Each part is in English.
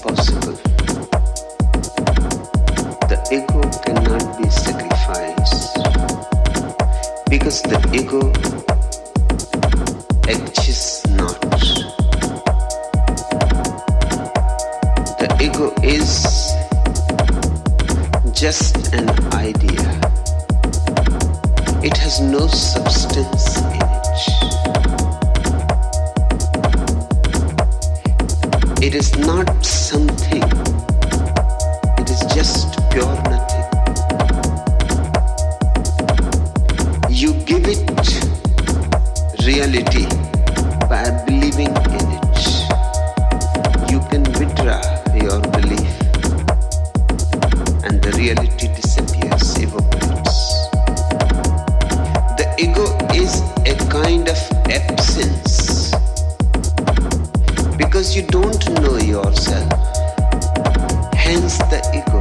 impossible. The ego cannot be sacrificed because the ego exists not. The ego is just an idea. It has no substance in it. It is not something. It is just pure nothing. You give it reality by believing in it. You can withdraw your belief and the reality disappears, evaporates. The ego is a kind of absence because you don't know yourself. Hence the ego.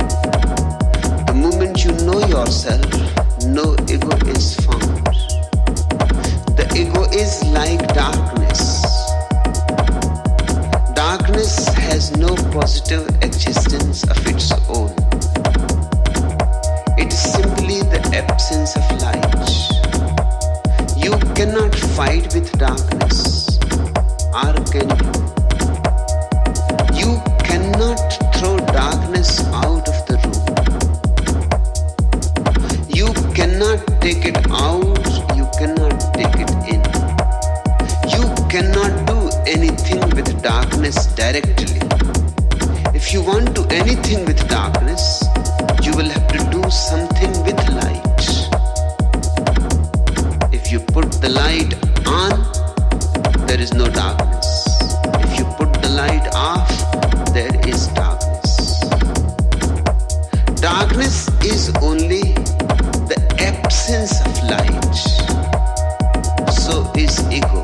The moment you know yourself, no ego is found. The ego is like darkness. Darkness has no positive existence of its own. It is simply the absence of light. You cannot fight with darkness, or can you? You cannot throw darkness out of the room. You cannot take it out, you cannot take it in. You cannot do anything with darkness directly. If you want to do anything with darkness, you will have to do something with light. If you put the light on, there is no darkness. If you put the light off, there is darkness. Darkness is only the absence of light. So is ego.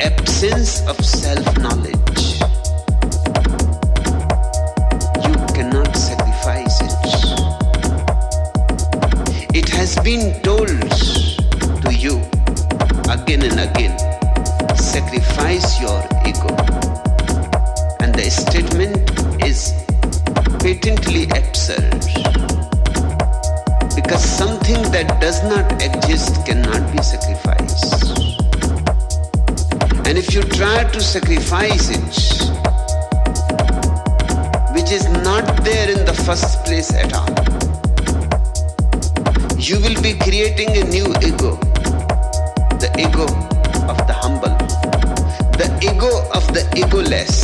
Absence of self-knowledge. You cannot sacrifice it. It has been told to you again and again, sacrifice your ego. And the statement is patently absurd. Because something that does not exist cannot be sacrificed. And if you try to sacrifice it, which is not there in the first place at all, you will be creating a new ego. The ego of the humble. The ego of the egoless.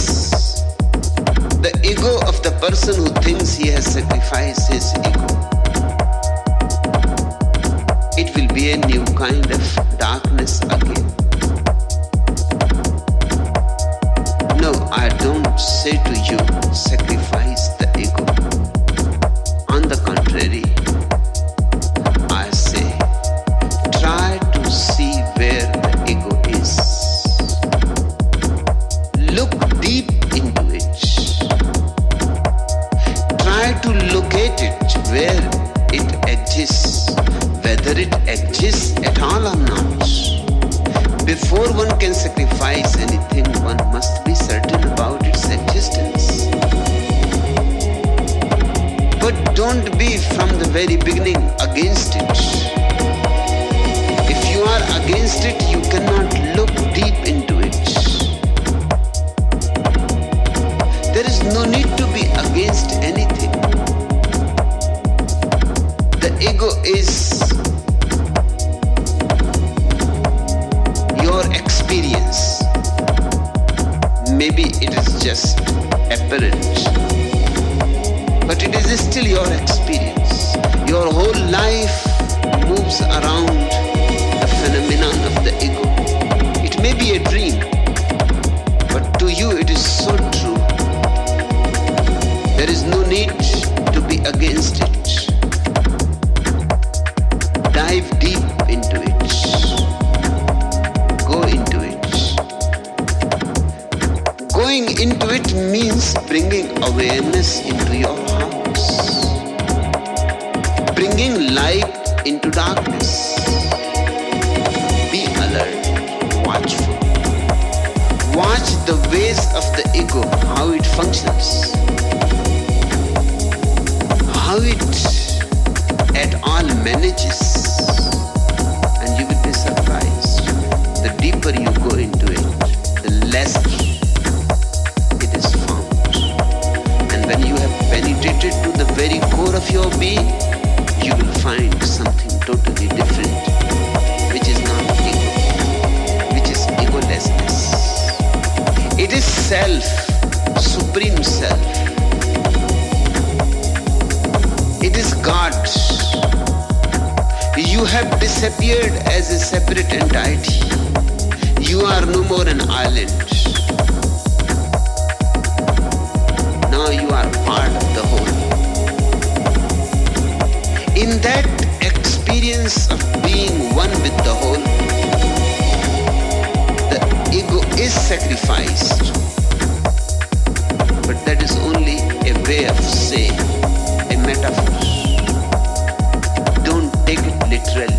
The ego of the person who thinks he has sacrificed his ego. It will be a new kind of darkness again. No, I don't say to you, sacrifice the ego. On the contrary, I say, try to see where the ego is. Look deep into it. Try to locate it where it exists, whether it exists at all or not. Before one can sacrifice anything, one must be certain about its existence. But don't be from the very beginning against it. If you are against it, you cannot look deep into it. There is no need to be against anything. The ego is your experience. Maybe it is just apparent, but it is still your experience. Your whole life moves around the phenomenon of the ego. It may be a dream, but to you it is so true. There is no need to be against it. Dive deep into it. Go into it. Going into it means bringing awareness into your house. Bringing light into darkness. Be alert, watchful. Watch the ways of the ego, how it functions, how it at all manages, and you will be surprised. The deeper you go into it, the less it is found. And when you have penetrated to the very core of your being, you will find something totally different, which is not ego, which is egolessness. It is self, supreme self. It is God. You have disappeared as a separate entity. You are no more an island. Now you are part of the whole. In that experience of being one with the whole, the ego is sacrificed. But that is only a way of saying, a metaphor. Don't take it literally.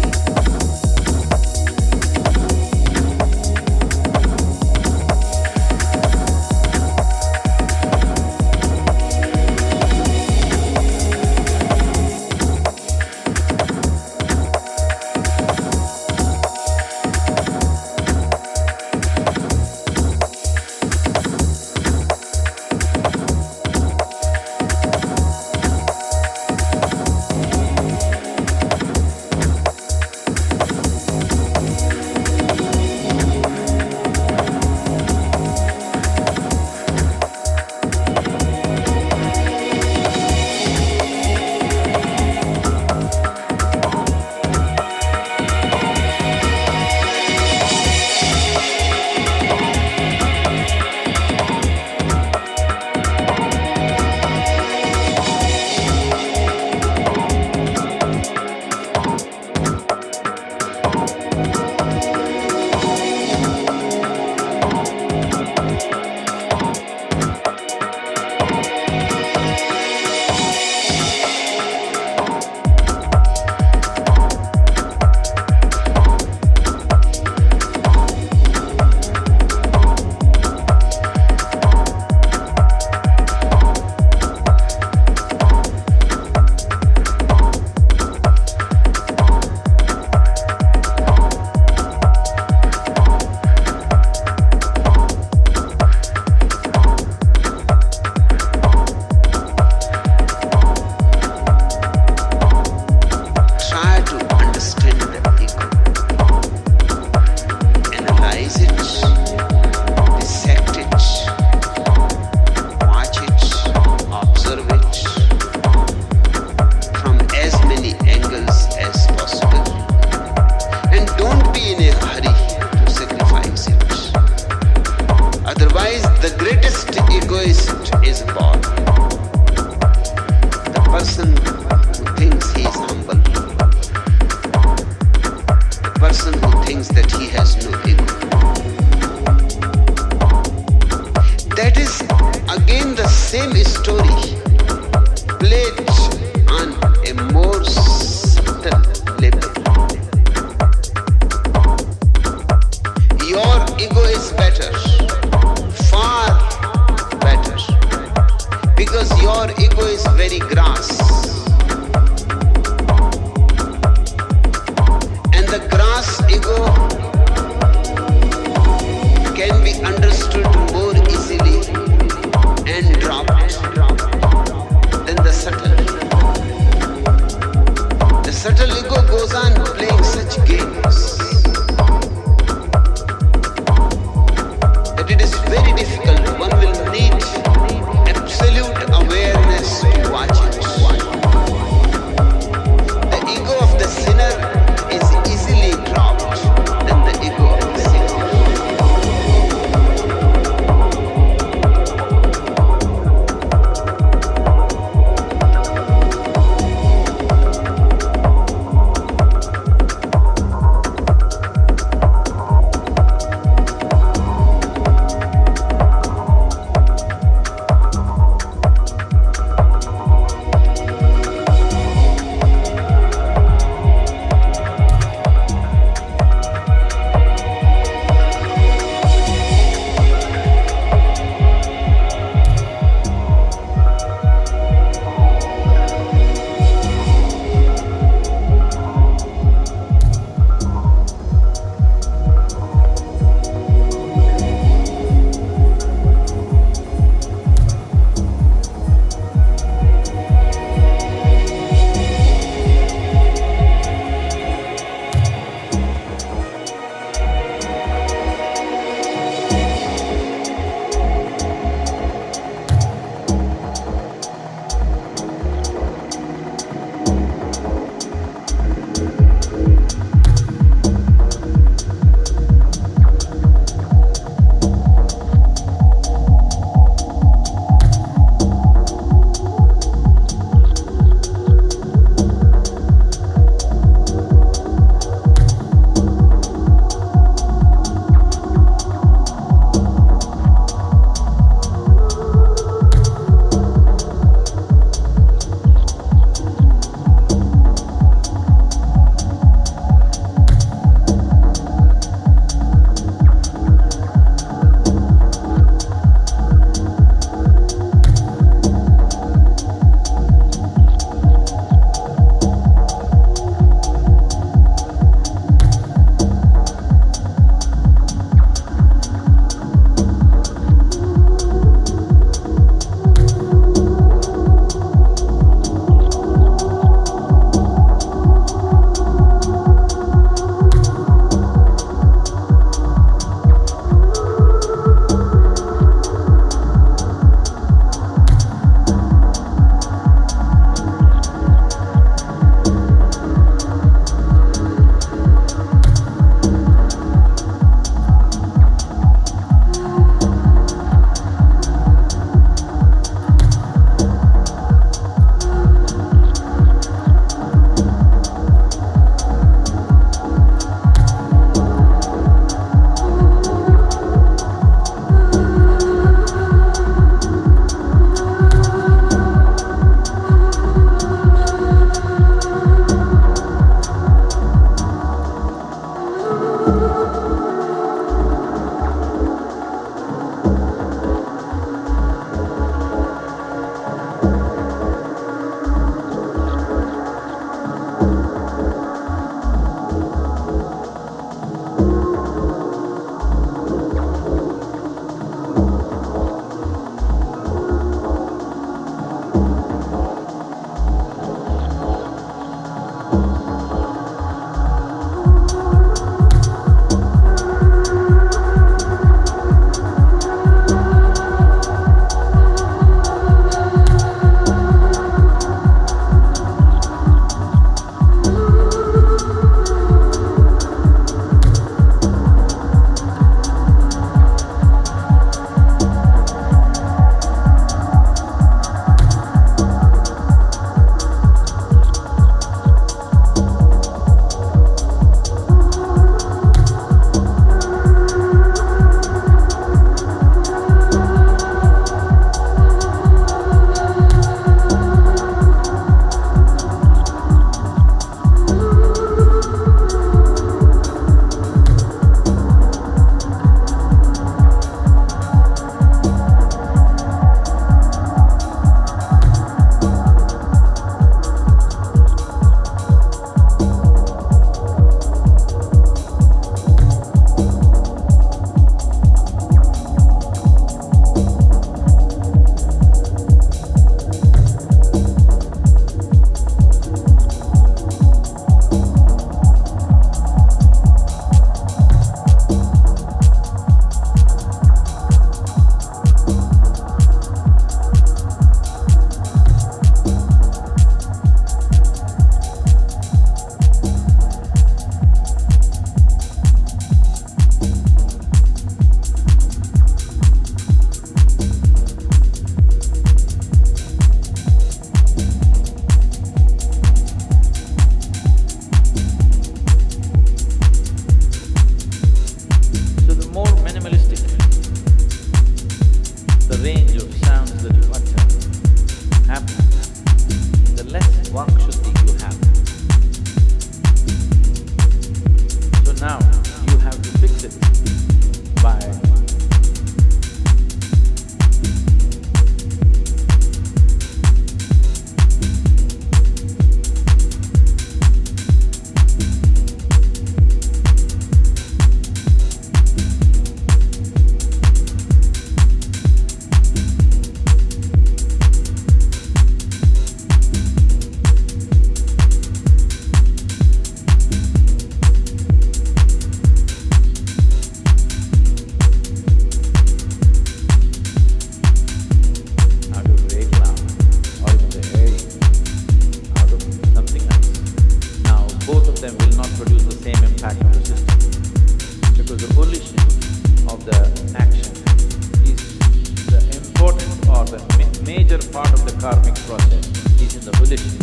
major part of the karmic process is in the volition,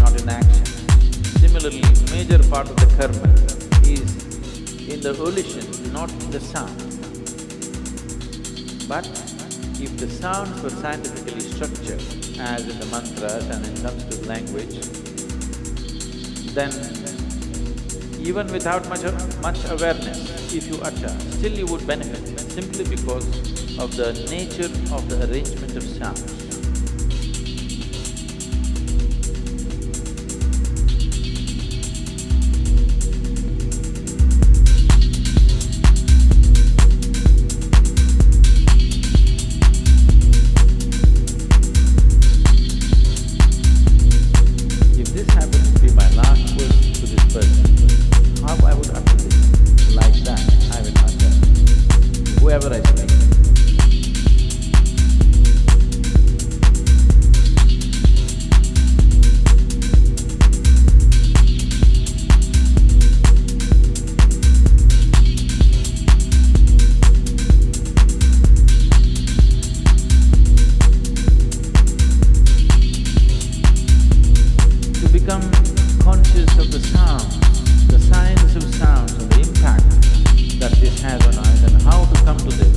not in action. Similarly, major part of the karma is in the volition, not in the sound. But if the sounds were scientifically structured, as in the mantras and in Sanskrit language, then even without much awareness, if you utter, still you would benefit, simply because of the nature of the arrangement of sounds. If this happens to be my last word to this person, how I would utter this? Like that, I will utter, whoever I speak. To become conscious of the sounds, the science of sounds and the impact that this has on us and how to come to this.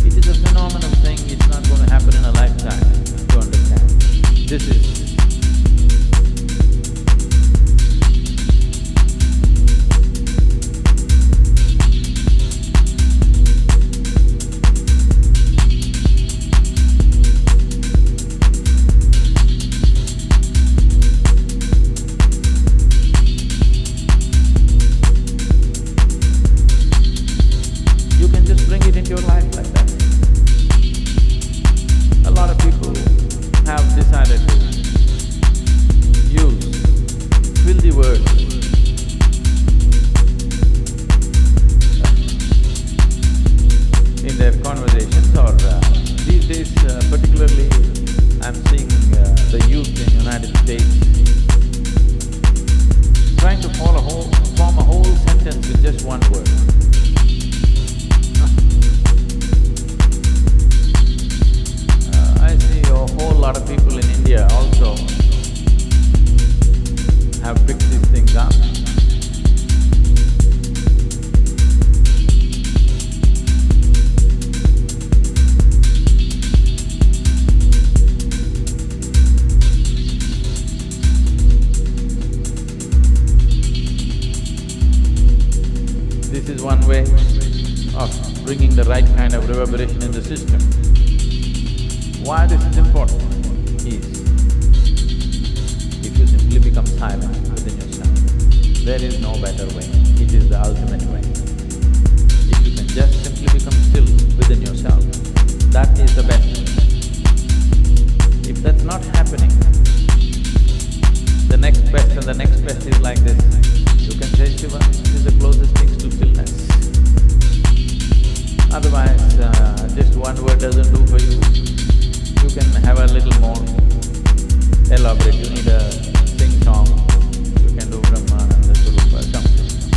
It is a phenomenal thing, it's not going to happen in a lifetime to understand. This is you can just bring it into your life like that. A lot of people have decided to use filthy words in their conversations, or these days particularly I'm seeing the youth in United States trying to form a whole sentence with just one word. I see a whole lot of people in India also have picked these things up. This is one way of bringing the right kind of reverberation in the system. Why this is important is, if you simply become silent within yourself, there is no better way, it is the ultimate way. If you can just simply become still within yourself, that is the best way. If that's not happening, the next best and the next best is like this. You can say, Shiva, it is the closest things to stillness. Otherwise, just one word doesn't do for you. You can have a little more elaborate, you need a sing song, you can do Brahmananda Swarupa or something.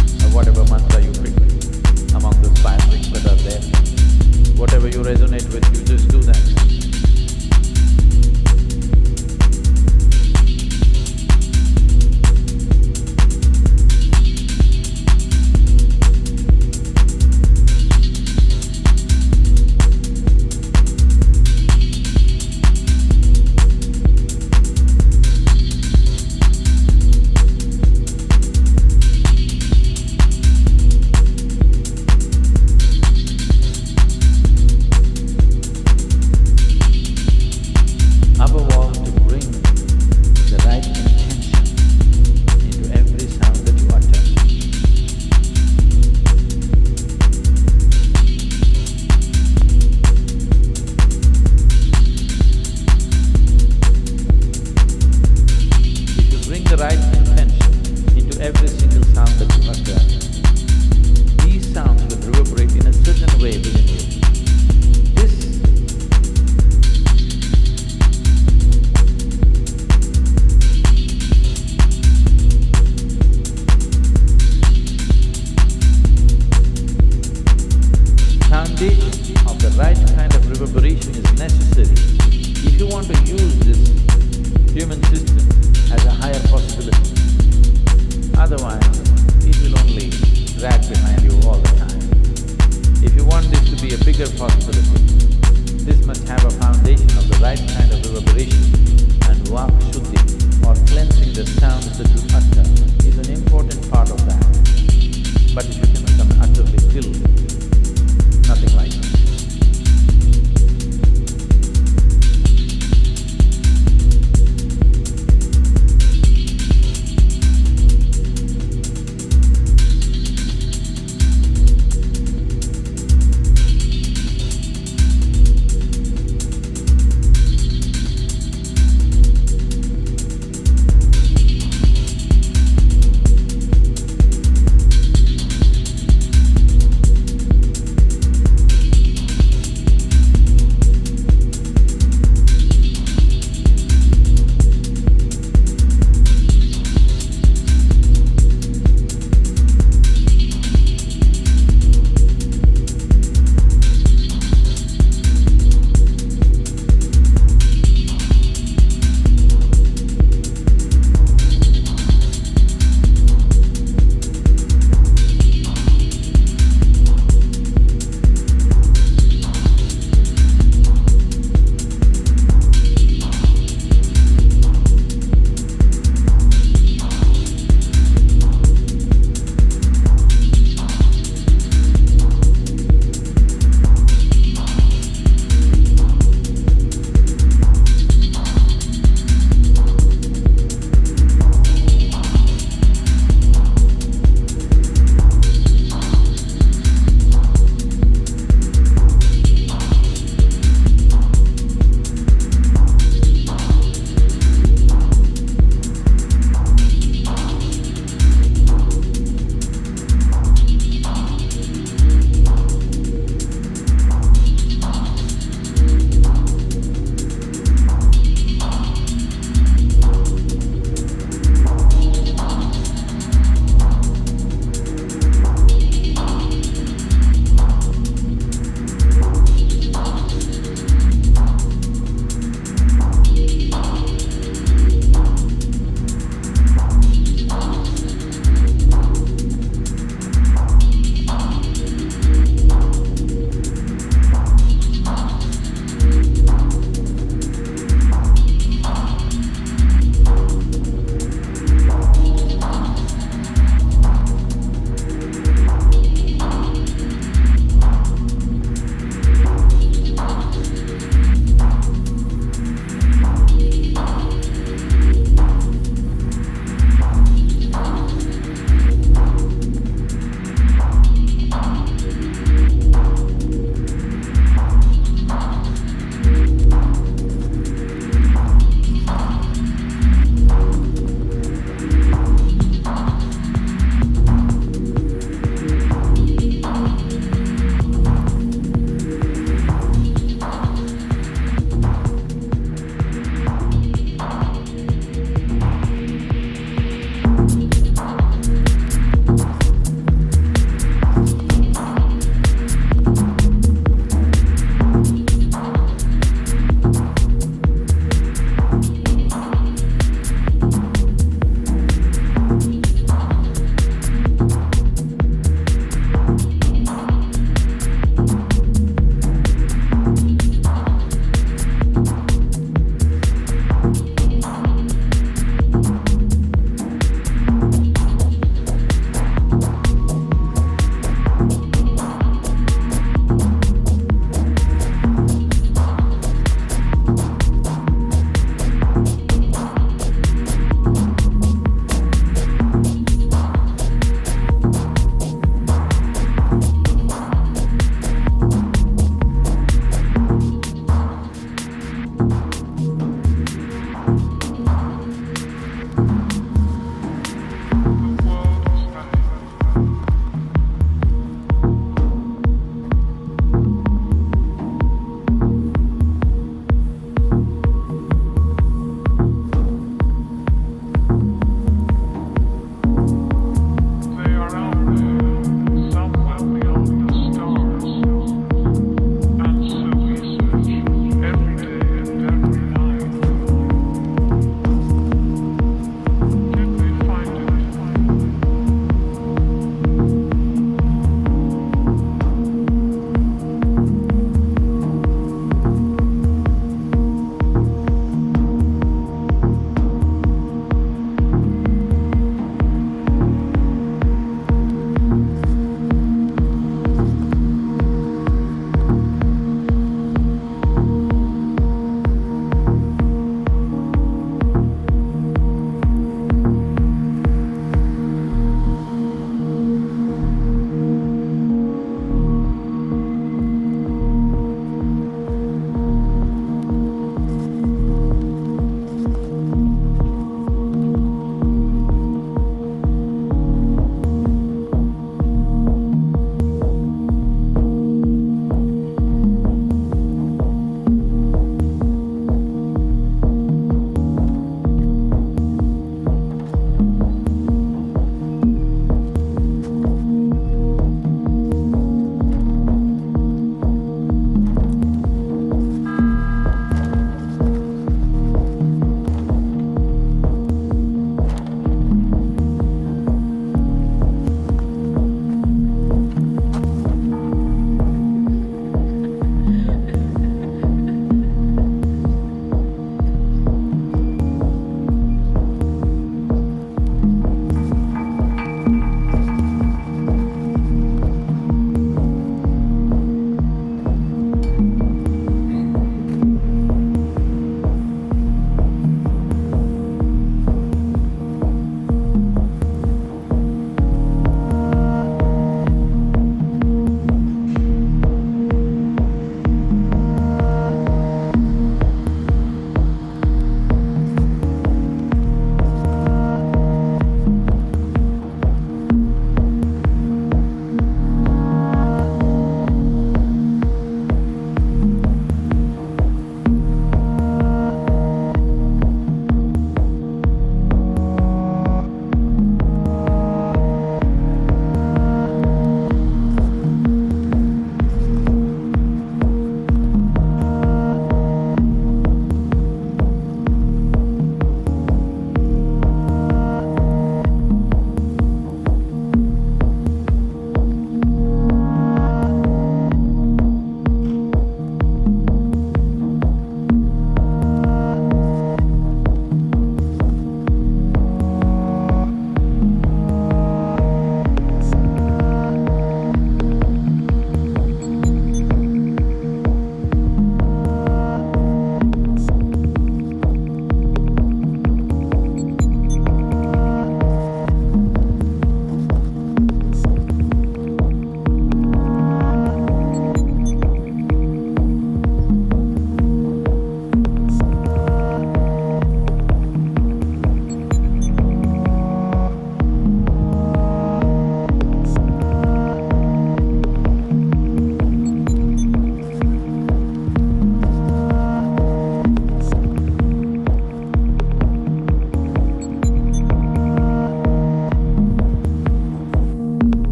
necessary. If you want to use this human system as a higher possibility, otherwise it will only drag behind you all the time. If you want this to be a bigger possibility, this must have a foundation of the right kind of reverberation, and Vak Shuddhi, or cleansing the sounds that you utter, is an important part of that. But if you can become utterly still, nothing like it.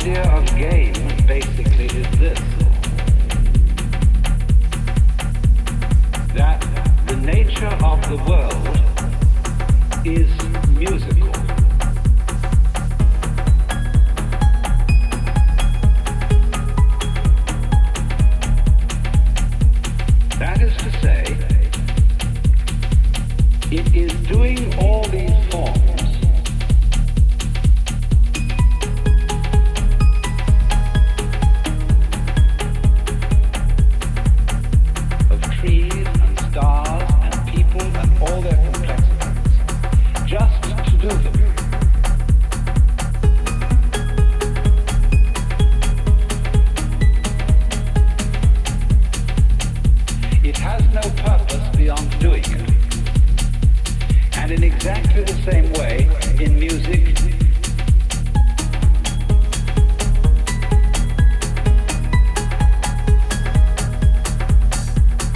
idea of game basically is this: that the nature of the world is musical. That is to say, it is doing all these forms of trees and stars and people and all their complexities, just to do them. It has no purpose beyond doing it. And in exactly the same way, in music,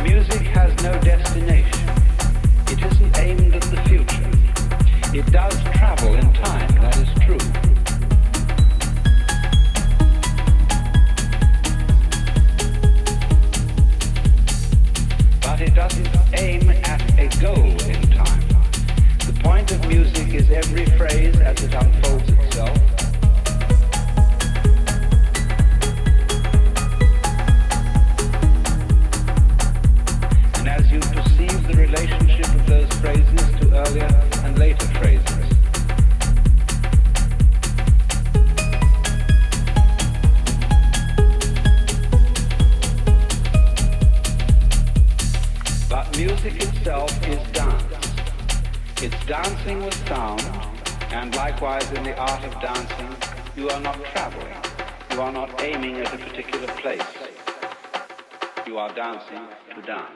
music has no destination. It isn't aimed at the future. It does travel in time, that is true. But it doesn't aim at a goal in time. The point of music is every phrase as it unfolds itself. And as you perceive the relationship of those phrases to earlier and later phrases. But music itself is dance. It's dancing with sound, and likewise in the art of dancing, you are not traveling. You are not aiming at a particular place. You are dancing to dance.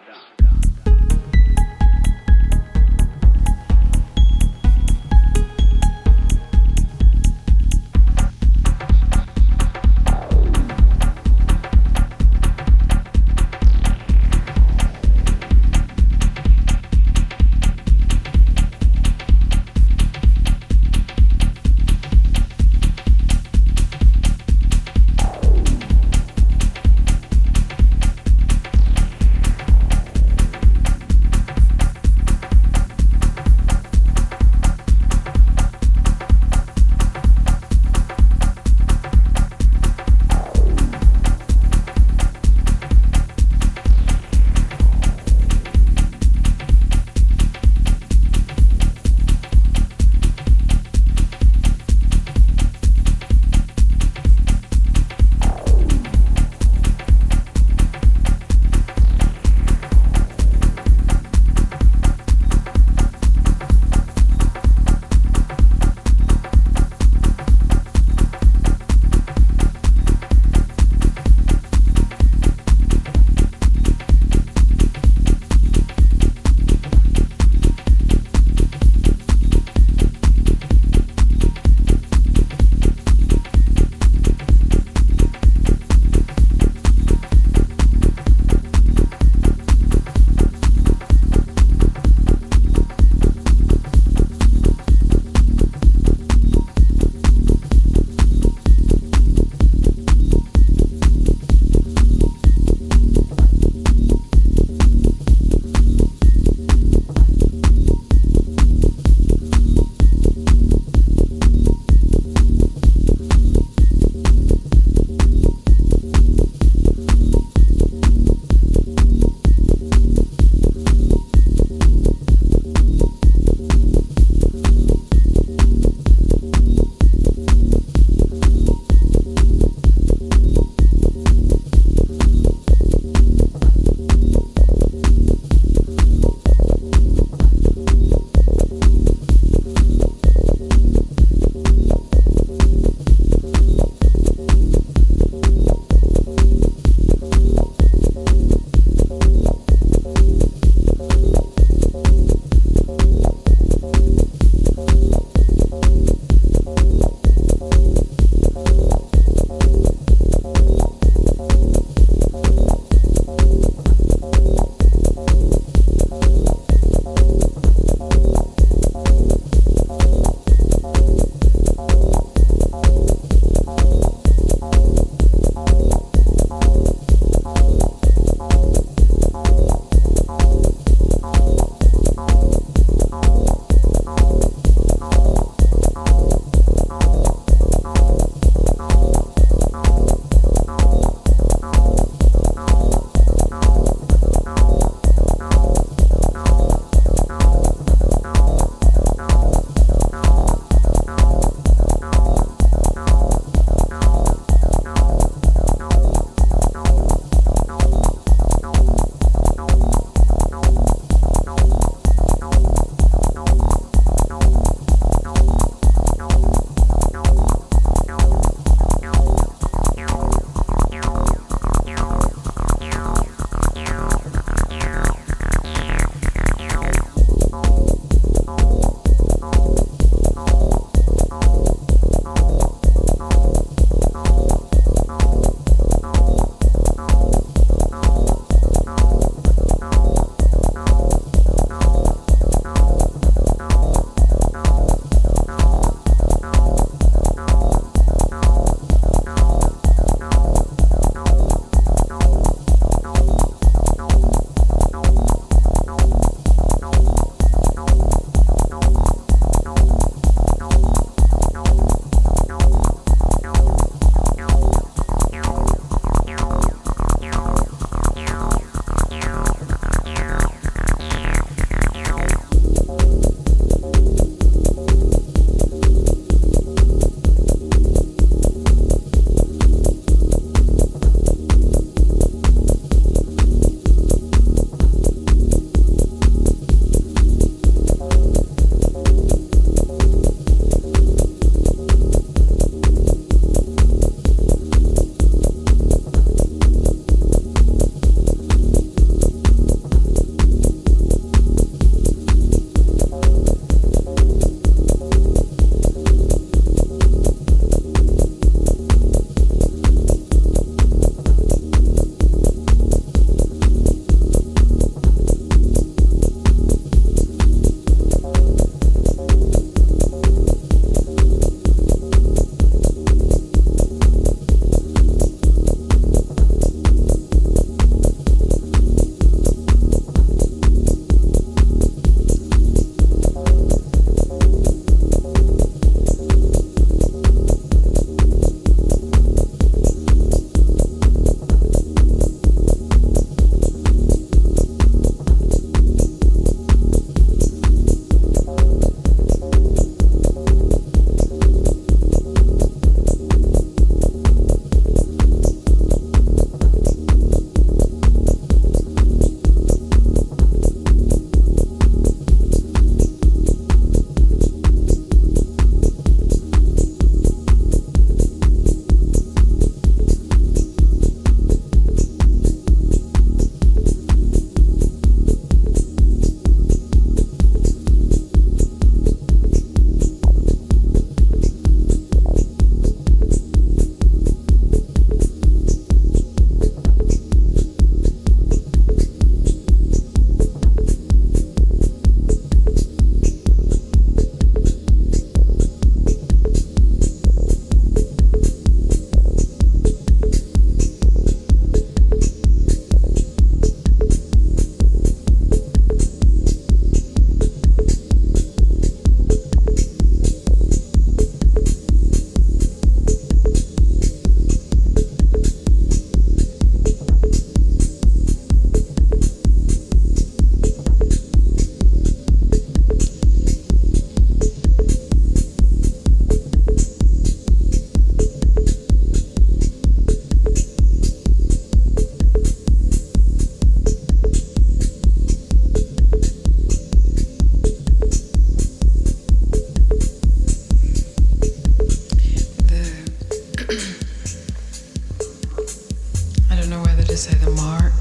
to say the mark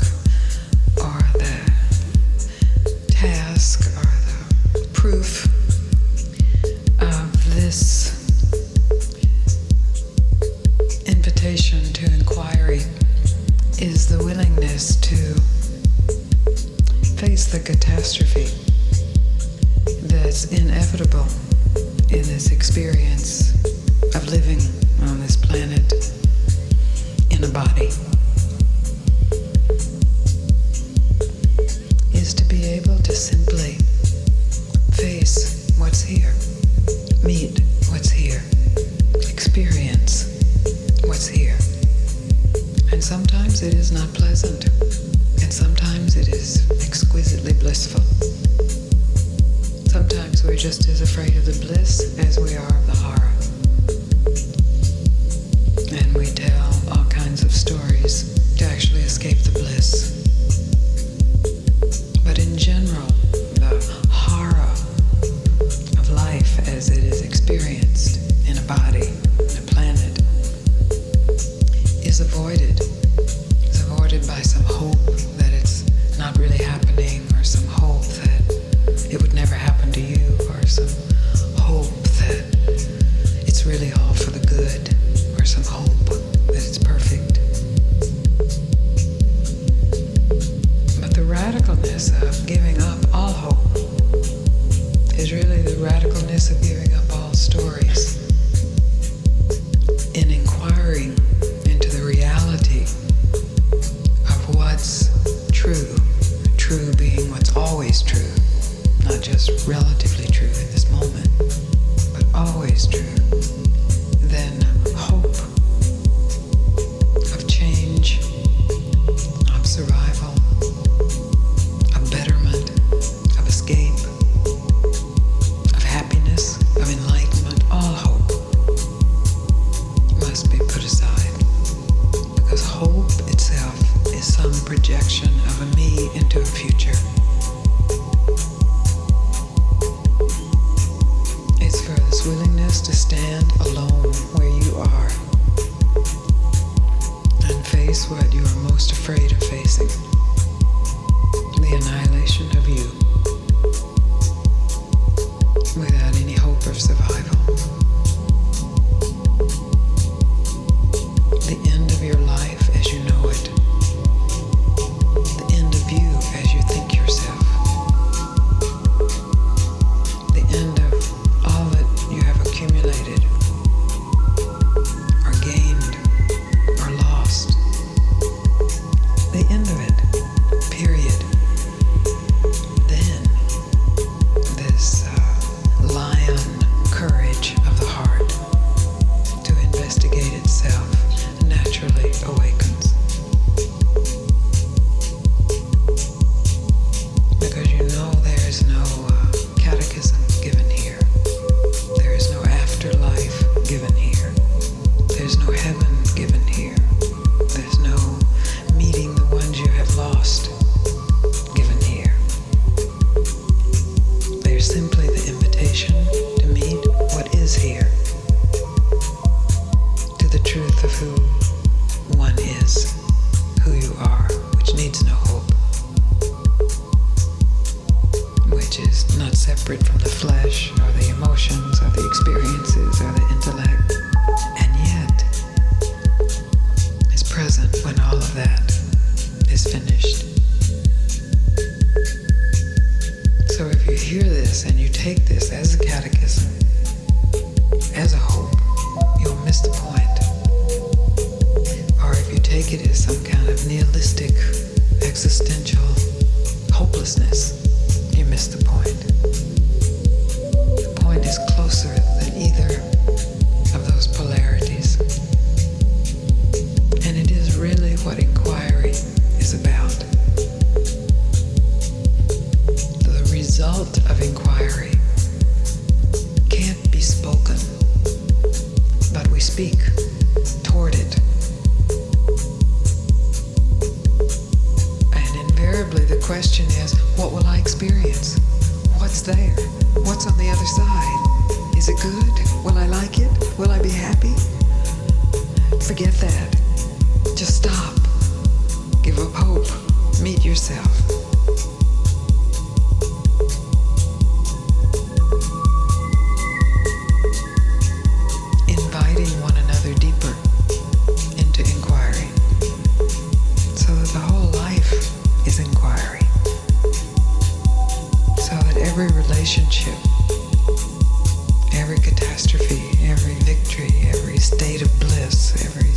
or the task or the proof of this invitation to inquiry is the willingness to face the catastrophe that's inevitable in this experience of living on this planet in a body, is to be able to simply face what's here, meet what's here, experience what's here. And sometimes it is not pleasant, and sometimes it is exquisitely blissful. Sometimes we're just as afraid of the bliss as we are of the horror. And we tell all kinds of stories to actually escape the bliss. But in general, the horror of life as it is experienced in a body, in a planet, is avoided. It's avoided by some hope that it's not really happening, or some hope that it would never happen to you, or some hope that it's really all for the good, or some hope that it's perfect. But the radicalness of giving up all hope is really the radicalness of giving up all stories. In inquiring into the reality of what's true, true being what's always true, not just relatively true in this moment, but always true, then hope of change, of survival, of betterment, of escape, of happiness, of enlightenment, all hope must be put aside. Because hope itself is some projection of a me into a future. It's for this willingness to stand alone where you are and face what you are most afraid of facing, the annihilation of you, without any hope of survival. The end of your life as you know it. The end of you as you think yourself. The end of all that you have accumulated, or gained, or lost. The end of it, period. Then, this lion courage of the heart to investigate itself naturally awakens. Because you know there is no catechism given here. There is no afterlife given here. There's no heaven given here. There's no meeting the ones you have lost given here. There's simply the invitation to meet what is here, to the truth of who one is, who you are, which needs no hope, which is not separate from the flesh or the emotions or the experiences or the intellect, and yet is present when all of that is finished. So if you hear this and you take this as a catechism, as a hope, you'll miss the point. Or if you take it as some kind of nihilistic, existential hopelessness, you miss the point. The point is closer than either of those polarities. And it is really what inquiry is about. The result of inquiry can't be spoken, but we speak toward it. And invariably the question is, what will I experience? What's there? What's on the other side? Is it good? Will I like it? Will I be happy? Forget that. Just stop. Give wave of hope. Meet yourself. Inviting one another deeper into inquiry, so that the whole life is inquiry, so that every relationship, every catastrophe, every victory, every state of bliss, every